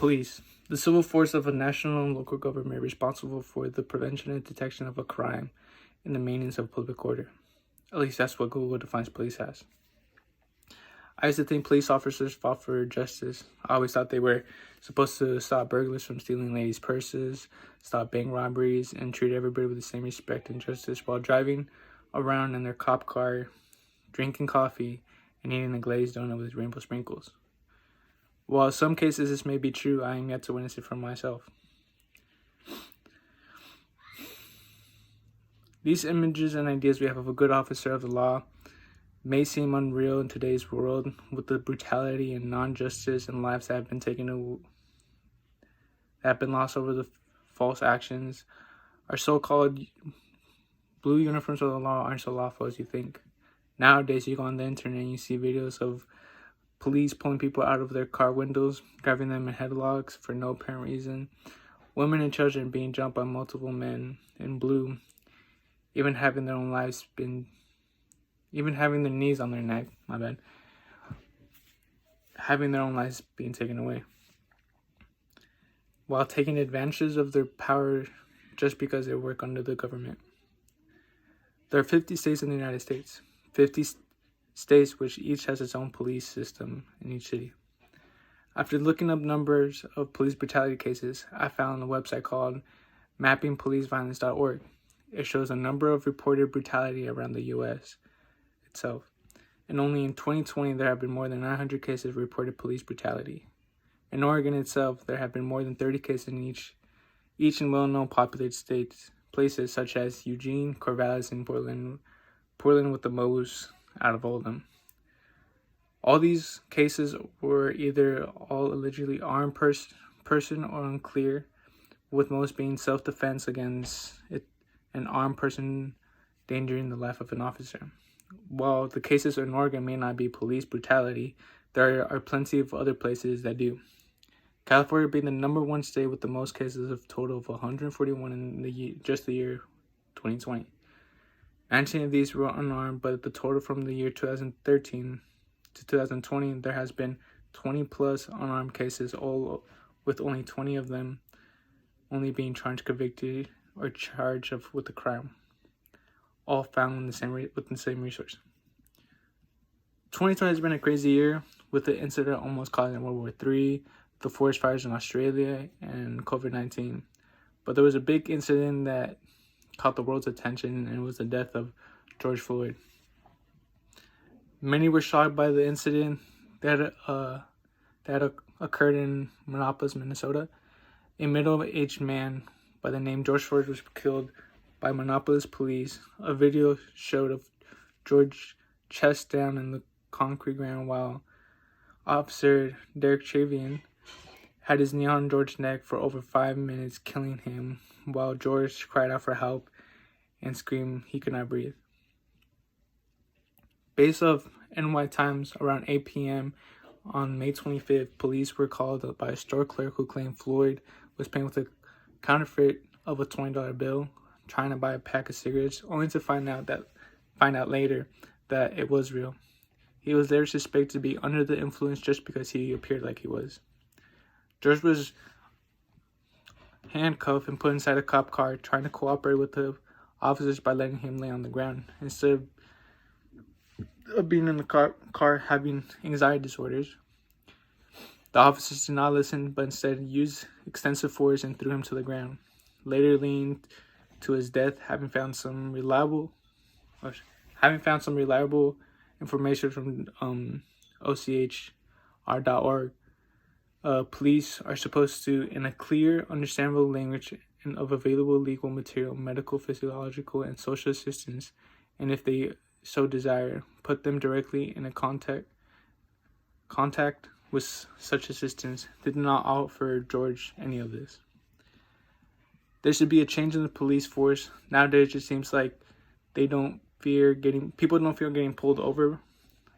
Police, the civil force of a national and local government responsible for the prevention and detection of a crime and the maintenance of public order. At least that's what Google defines police as. I used to think police officers fought for justice. I always thought they were supposed to stop burglars from stealing ladies' purses, stop bank robberies, and treat everybody with the same respect and justice while driving around in their cop car, drinking coffee, and eating a glazed donut with rainbow sprinkles. While in some cases this may be true, I am yet to witness it for myself. These images and ideas we have of a good officer of the law may seem unreal in today's world with the brutality and non-justice and lives that have been lost over the false actions. Our so-called blue uniforms of the law aren't so lawful as you think. Nowadays, you go on the internet and you see videos of police pulling people out of their car windows, driving them in headlocks for no apparent reason, women and children being jumped by multiple men in blue, even having their knees on their neck, having their own lives being taken away, while taking advantage of their power just because they work under the government. There are 50 states in the United States, 50 states which each has its own police system in each city. After looking up numbers of police brutality cases, I found a website called mappingpoliceviolence.org. It shows a number of reported brutality around the U.S. itself. And only in 2020, there have been more than 900 cases of reported police brutality. In Oregon itself, there have been more than 30 cases in each in well-known populated states, places such as Eugene, Corvallis, and Portland with the most out of all of them. All these cases were either all allegedly armed person or unclear, with most being self-defense against an armed person endangering the life of an officer. While the cases in Oregon may not be police brutality, there are plenty of other places that do. California being the number one state with the most cases, of total of 141 in the year 2020. 19 of these were unarmed, but the total from the year 2013 to 2020, there has been 20 plus unarmed cases, all with only 20 of them only being convicted or charged with the crime, all found in with the same resource. 2020 has been a crazy year, with the incident almost causing World War III, the forest fires in Australia, and COVID-19. But there was a big incident that caught the world's attention, and it was the death of George Floyd. Many were shocked by the incident that occurred in Minneapolis, Minnesota. A middle-aged man by the name George Floyd was killed by Minneapolis police. A video showed of George chest down in the concrete ground while Officer Derek Chauvin had his knee on George's neck for over 5 minutes, killing him while George cried out for help and screamed he could not breathe. Based off NY Times, around 8 p.m. on May 25th, police were called by a store clerk who claimed Floyd was paying with a counterfeit of a $20 bill, trying to buy a pack of cigarettes, only to find out later that it was real. He was there suspected to be under the influence just because he appeared like he was. George was handcuffed and put inside a cop car, trying to cooperate with the officers by letting him lay on the ground. Instead of being in the car having anxiety disorders, the officers did not listen, but instead used extensive force and threw him to the ground, later leading to his death. Having found some reliable information from OCHR.org, police are supposed to, in a clear, understandable language and of available legal material, medical, physiological, and social assistance, and if they so desire, put them directly in a contact with such assistance. They did not offer George any of this. There should be a change in the police force. Nowadays, it just seems like people don't fear getting pulled over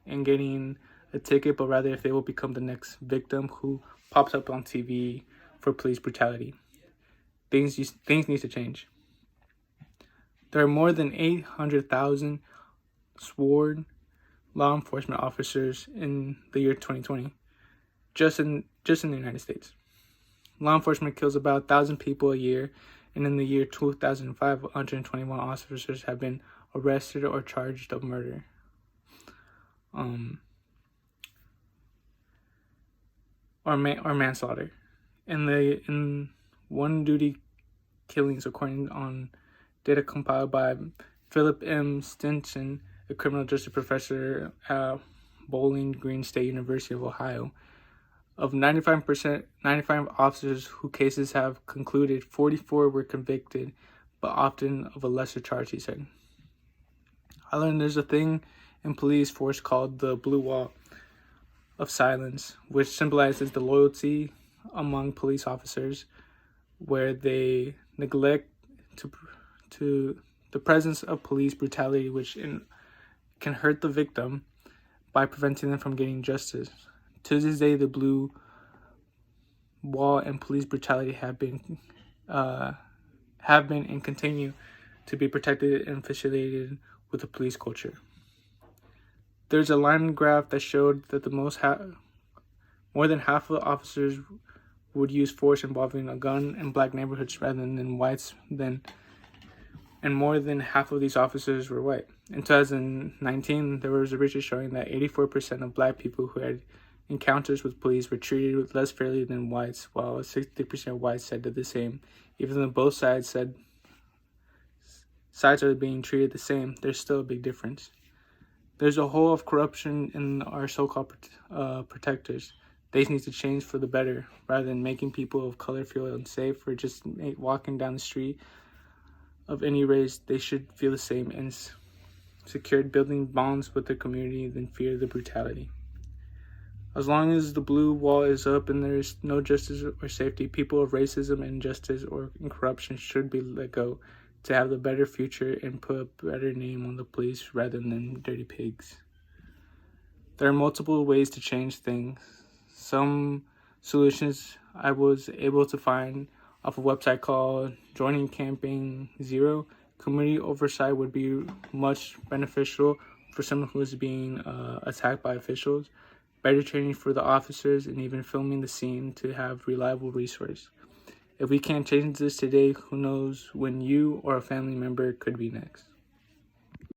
and getting a ticket, but rather if they will become the next victim who pops up on TV for police brutality. Things need to change. There are more than 800,000 sworn law enforcement officers in the year 2020, just in the United States. law enforcement kills about 1,000 people a year, and in the year 2005, 121 officers have been arrested or charged of murder. Or manslaughter. In one duty killings, according on data compiled by Philip M. Stinson, a criminal justice professor at Bowling Green State University of Ohio, of 95 officers whose cases have concluded, 44 were convicted, but often of a lesser charge, he said. I learned there's a thing in police force called the blue wall of silence, which symbolizes the loyalty among police officers, where they neglect to the presence of police brutality, which can hurt the victim by preventing them from getting justice. To this day, the blue wall and police brutality have been and continue to be protected and facilitated with the police culture. There's a line graph that showed that more than half of the officers would use force involving a gun in black neighborhoods rather than whites, and more than half of these officers were white. In 2019, there was research showing that 84% of black people who had encounters with police were treated less fairly than whites, while 60% of whites said the same. Even though both sides are being treated the same, there's still a big difference. There's a hole of corruption in our so-called protectors. They need to change for the better, rather than making people of color feel unsafe or just walking down the street of any race. They should feel the same and secured, building bonds with the community than fear the brutality. As long as the blue wall is up and there is no justice or safety, people of racism, injustice, or corruption should be let go to have the better future and put a better name on the police rather than dirty pigs. There are multiple ways to change things. Some solutions I was able to find off a website called Joining Campaign Zero. Community oversight would be much beneficial for someone who is being attacked by officials. Better training for the officers, and even filming the scene to have reliable resources. If we can't change this today, who knows when you or a family member could be next.